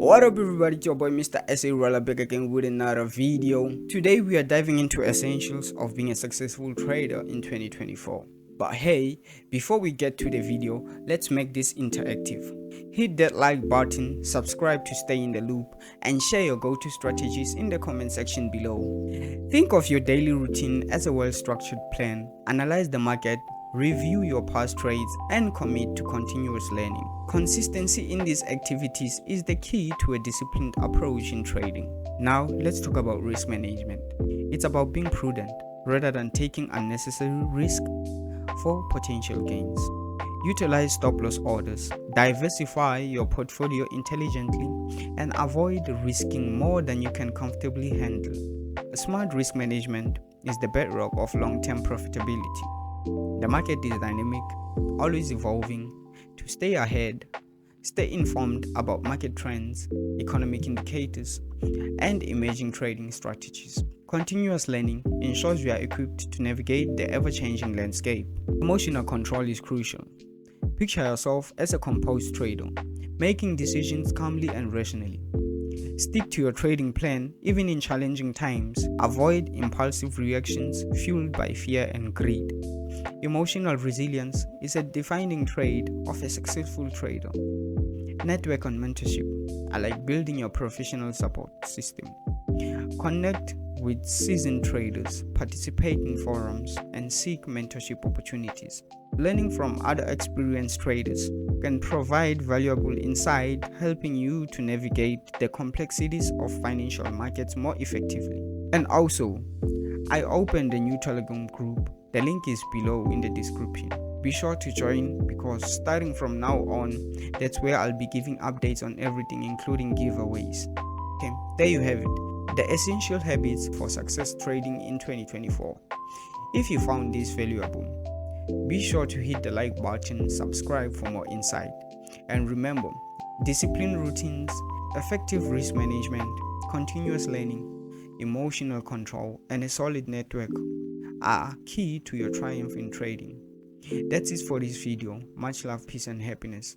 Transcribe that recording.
What up everybody, it's your boy Mr. SA Roller back again with another video. Today we are diving into essentials of being a successful trader in 2024. But hey, before we get to the video, let's make this interactive. Hit that like button, subscribe to stay in the loop, and share your go-to strategies in the comment section below. Think of your daily routine as a well-structured plan. Analyze the market, review your past trades, and commit to continuous learning. Consistency in these activities is the key to a disciplined approach in trading. Now, let's talk about risk management. It's about being prudent rather than taking unnecessary risk for potential gains. Utilize stop-loss orders, diversify your portfolio intelligently, and avoid risking more than you can comfortably handle. A smart risk management is the bedrock of long-term profitability. The market is dynamic, always evolving. To stay ahead, stay informed about market trends, economic indicators, and emerging trading strategies. Continuous learning ensures you are equipped to navigate the ever-changing landscape. Emotional control is crucial. Picture yourself as a composed trader, making decisions calmly and rationally. Stick to your trading plan even in challenging times. Avoid impulsive reactions fueled by fear and greed. Emotional resilience is a defining trait of a successful trader. Network and mentorship are like building your professional support system. Connect with seasoned traders, participate in forums, and seek mentorship opportunities. Learning from other experienced traders can provide valuable insight, helping you to navigate the complexities of financial markets more effectively. And also, I opened a new Telegram group. The link is below in the description. Be sure to join because starting from now on, that's where I'll be giving updates on everything, including giveaways. Okay, there you have it. The essential habits for success trading in 2024. If you found this valuable, be sure to hit the like button, subscribe for more insight. And remember, disciplined routines, effective risk management, continuous learning, emotional control, and a solid network are key to your triumph in trading. That's it for this video. Much love, peace, and happiness.